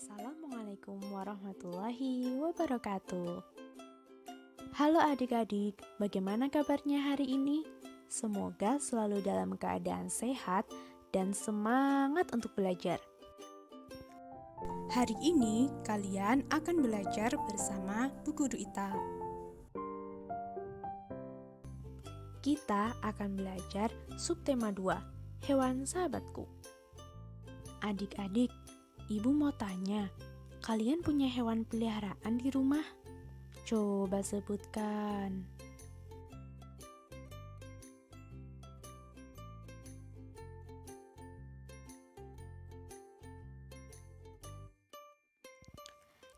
Assalamualaikum warahmatullahi wabarakatuh. Halo adik-adik, bagaimana kabarnya hari ini? Semoga selalu dalam keadaan sehat dan semangat untuk belajar. Hari ini kalian akan belajar bersama Bu Guru Ita. Kita akan belajar subtema 2, hewan sahabatku. Adik-adik, Ibu mau tanya, kalian punya hewan peliharaan di rumah? Coba sebutkan.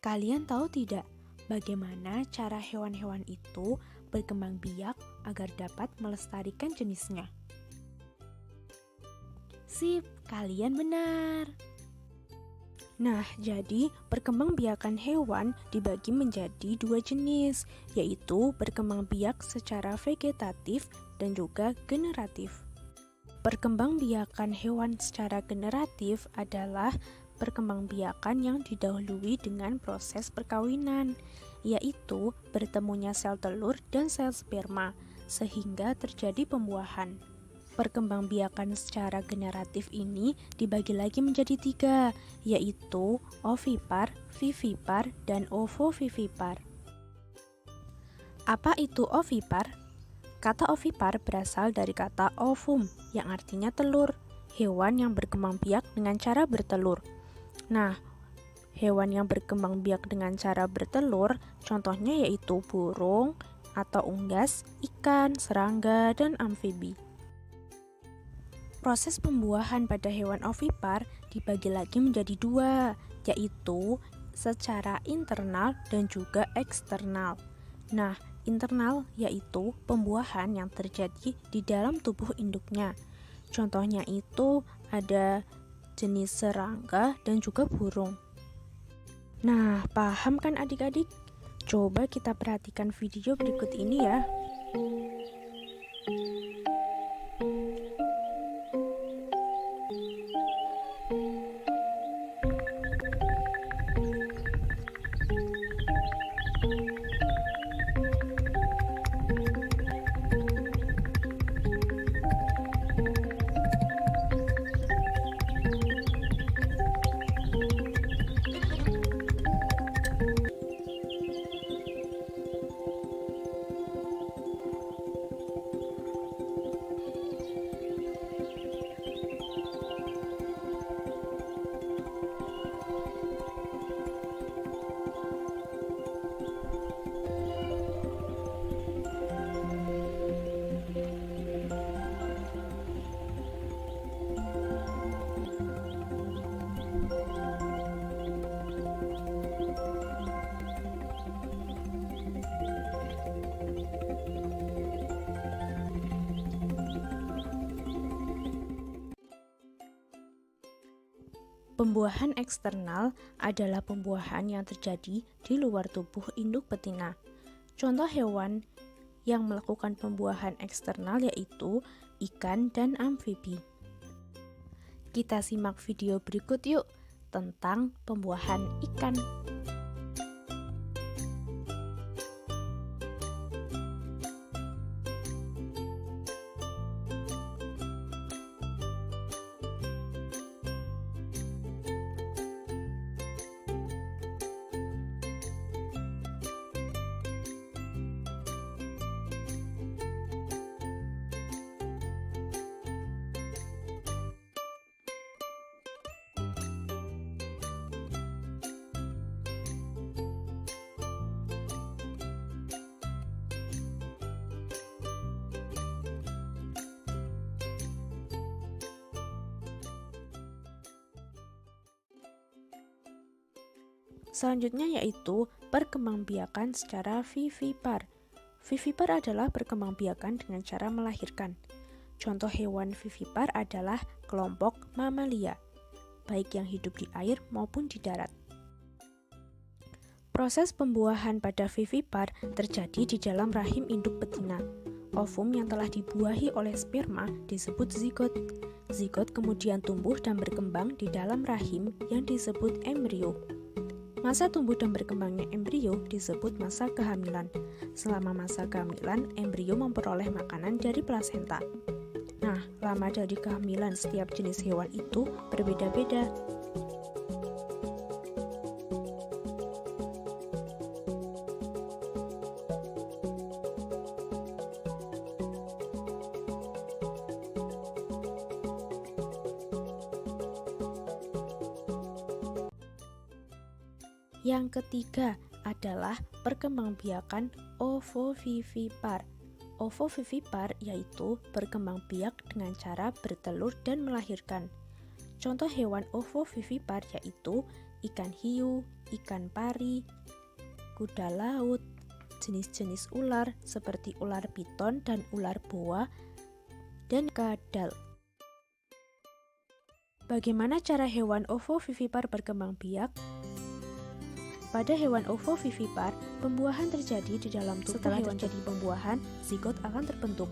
Kalian tahu tidak bagaimana cara hewan-hewan itu berkembang biak agar dapat melestarikan jenisnya? Sip, kalian benar. Nah, jadi perkembangbiakan hewan dibagi menjadi dua jenis, yaitu berkembang biak secara vegetatif dan juga generatif. Perkembangbiakan hewan secara generatif adalah perkembangbiakan yang didahului dengan proses perkawinan, yaitu bertemunya sel telur dan sel sperma, sehingga terjadi pembuahan. Perkembangbiakan secara generatif ini dibagi lagi menjadi 3, yaitu ovipar, vivipar, dan ovovivipar. Apa itu ovipar? Kata ovipar berasal dari kata ovum, yang artinya telur, hewan yang berkembang biak dengan cara bertelur. Nah, hewan yang berkembang biak dengan cara bertelur, contohnya yaitu burung atau unggas, ikan, serangga, dan amfibi. Proses pembuahan pada hewan ovipar dibagi lagi menjadi 2, yaitu secara internal dan juga eksternal. Nah, internal yaitu pembuahan yang terjadi di dalam tubuh induknya. Contohnya itu ada jenis serangga dan juga burung. Nah, paham kan adik-adik? Coba kita perhatikan video berikut ini ya. Pembuahan eksternal adalah pembuahan yang terjadi di luar tubuh induk betina. Contoh hewan yang melakukan pembuahan eksternal yaitu ikan dan amfibi. Kita simak video berikut yuk tentang pembuahan ikan. Selanjutnya yaitu perkembangbiakan secara vivipar. Vivipar adalah perkembangbiakan dengan cara melahirkan. Contoh hewan vivipar adalah kelompok mamalia, baik yang hidup di air maupun di darat. Proses pembuahan pada vivipar terjadi di dalam rahim induk betina. Ovum yang telah dibuahi oleh sperma disebut zigot. Zigot kemudian tumbuh dan berkembang di dalam rahim yang disebut embrio. Masa tumbuh dan berkembangnya embrio disebut masa kehamilan. Selama masa kehamilan, embrio memperoleh makanan dari plasenta. Nah, lama dari kehamilan setiap jenis hewan itu berbeda-beda. Yang ketiga adalah perkembangbiakan ovovivipar. Ovovivipar yaitu berkembang biak dengan cara bertelur dan melahirkan. Contoh hewan ovovivipar yaitu ikan hiu, ikan pari, kuda laut, jenis-jenis ular seperti ular piton dan ular boa, dan kadal. Bagaimana cara hewan ovovivipar berkembang biak? Pada hewan ovovivipar, pembuahan terjadi di dalam tubuh. Setelah terjadi pembuahan, zigot akan terbentuk.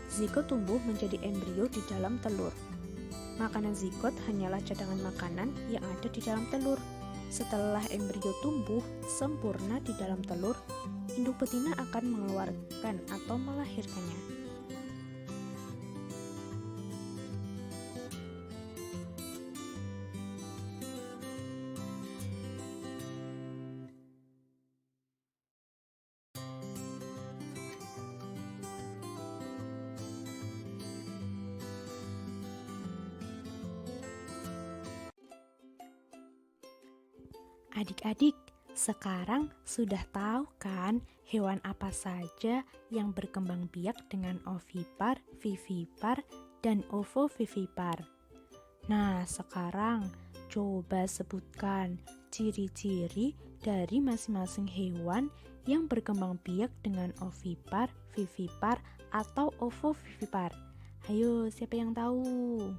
Zigot tumbuh menjadi embrio di dalam telur. Makanan zigot hanyalah cadangan makanan yang ada di dalam telur. Setelah embrio tumbuh sempurna di dalam telur, induk betina akan mengeluarkan atau melahirkannya. Adik-adik, sekarang sudah tahu kan hewan apa saja yang berkembang biak dengan ovipar, vivipar, dan ovovivipar? Nah, sekarang coba sebutkan ciri-ciri dari masing-masing hewan yang berkembang biak dengan ovipar, vivipar, atau ovovivipar. Ayo, siapa yang tahu?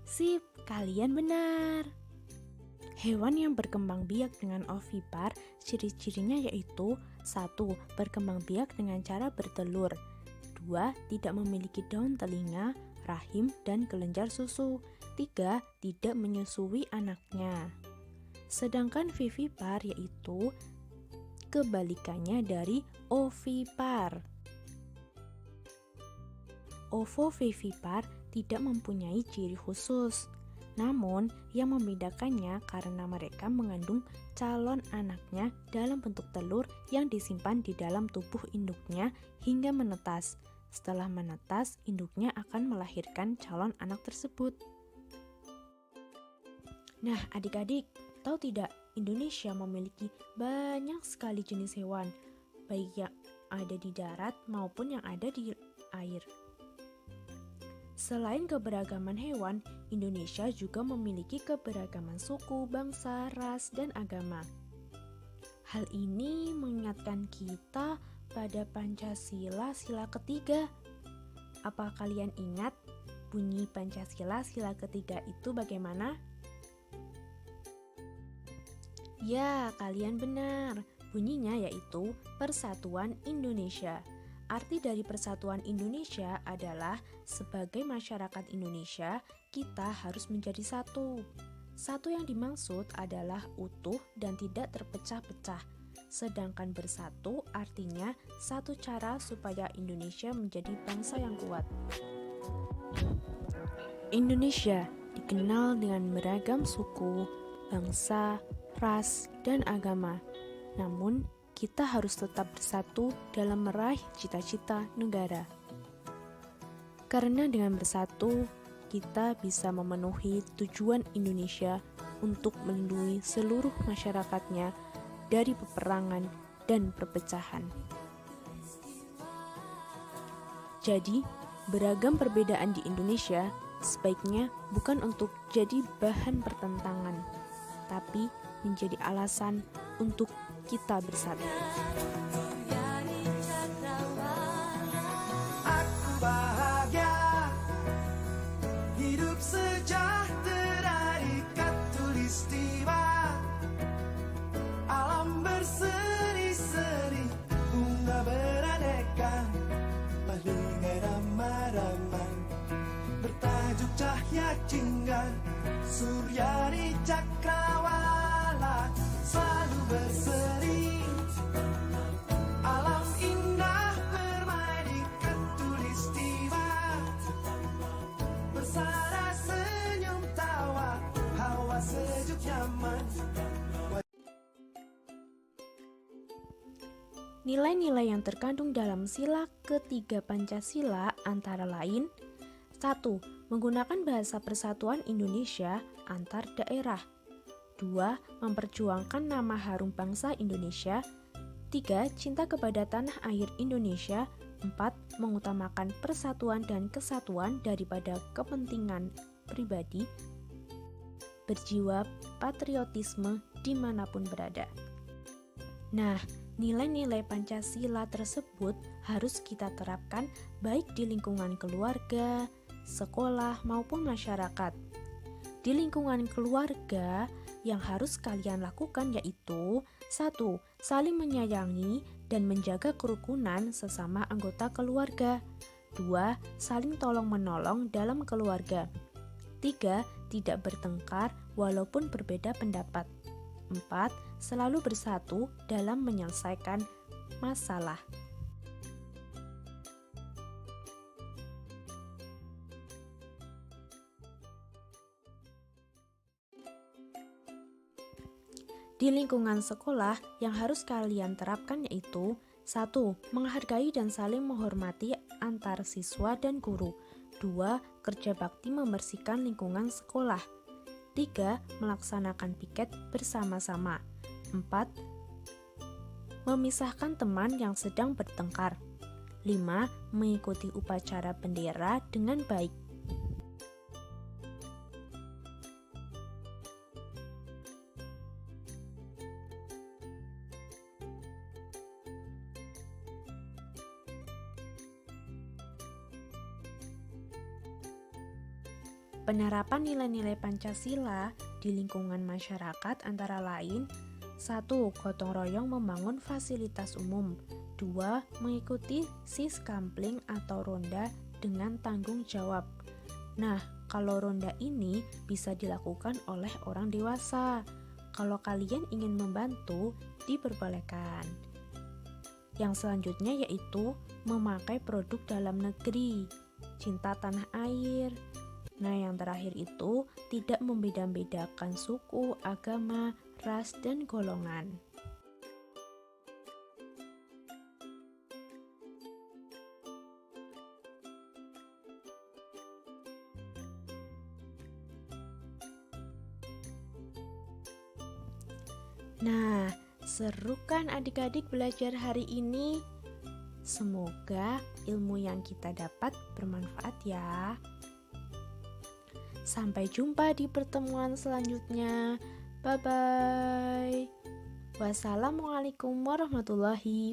Sip, kalian benar. Hewan yang berkembang biak dengan ovipar, ciri-cirinya yaitu 1. Berkembang biak dengan cara bertelur. 2. Tidak memiliki daun telinga, rahim, dan kelenjar susu. 3. Tidak menyusui anaknya. Sedangkan vivipar yaitu kebalikannya dari ovipar. Ovovivipar tidak mempunyai ciri khusus. Namun, yang membedakannya karena mereka mengandung calon anaknya dalam bentuk telur yang disimpan di dalam tubuh induknya hingga menetas. Setelah menetas, induknya akan melahirkan calon anak tersebut. Nah, adik-adik, tahu tidak, Indonesia memiliki banyak sekali jenis hewan, baik yang ada di darat maupun yang ada di air. Selain keberagaman hewan, Indonesia juga memiliki keberagaman suku, bangsa, ras, dan agama. Hal ini mengingatkan kita pada Pancasila sila ketiga. Apa kalian ingat bunyi Pancasila sila ketiga itu bagaimana? Ya, kalian benar. Bunyinya yaitu Persatuan Indonesia. Arti dari Persatuan Indonesia adalah sebagai masyarakat Indonesia, kita harus menjadi satu. Satu yang dimaksud adalah utuh dan tidak terpecah-pecah. Sedangkan bersatu artinya satu cara supaya Indonesia menjadi bangsa yang kuat. Indonesia dikenal dengan beragam suku, bangsa, ras, dan agama. Namun, kita harus tetap bersatu dalam meraih cita-cita negara. Karena dengan bersatu, kita bisa memenuhi tujuan Indonesia untuk melindungi seluruh masyarakatnya dari peperangan dan perpecahan. Jadi, beragam perbedaan di Indonesia sebaiknya bukan untuk jadi bahan pertentangan, tapi menjadi alasan untuk kita bersatu. Aku bahagia, hidup sejahtera di Katulistiwa. Alam berseri-seri, bunga beraneka, mahlingga ramai-ramai. Nilai-nilai yang terkandung dalam sila ketiga Pancasila antara lain: 1. Menggunakan bahasa persatuan Indonesia antar daerah. 2. Memperjuangkan nama harum bangsa Indonesia. 3. Cinta kepada tanah air Indonesia. 4. Mengutamakan persatuan dan kesatuan daripada kepentingan pribadi. Berjiwa patriotisme dimanapun berada. Nah, nilai-nilai Pancasila tersebut harus kita terapkan baik di lingkungan keluarga, sekolah, maupun masyarakat. Di lingkungan keluarga, yang harus kalian lakukan yaitu 1. Saling menyayangi dan menjaga kerukunan sesama anggota keluarga. 2. Saling tolong-menolong dalam keluarga. 3. Tidak bertengkar walaupun berbeda pendapat. 4. Selalu bersatu dalam menyelesaikan masalah. Di lingkungan sekolah yang harus kalian terapkan yaitu 1. Menghargai dan saling menghormati antar siswa dan guru. 2. Kerja bakti membersihkan lingkungan sekolah. 3. Melaksanakan piket bersama-sama. 4. Memisahkan teman yang sedang bertengkar. 5. Mengikuti upacara bendera dengan baik. Penerapan nilai-nilai Pancasila di lingkungan masyarakat antara lain: 1. Gotong royong membangun fasilitas umum. 2. Mengikuti siskampling atau ronda dengan tanggung jawab. Nah, kalau ronda ini bisa dilakukan oleh orang dewasa. Kalau kalian ingin membantu, diperbolehkan. Yang selanjutnya yaitu memakai produk dalam negeri, cinta tanah air. Nah, yang terakhir itu tidak membeda-bedakan suku, agama, ras, dan golongan. Nah, seru kan adik-adik belajar hari ini? Semoga ilmu yang kita dapat bermanfaat ya. Sampai jumpa di pertemuan selanjutnya. Bye-bye. Wassalamualaikum warahmatullahi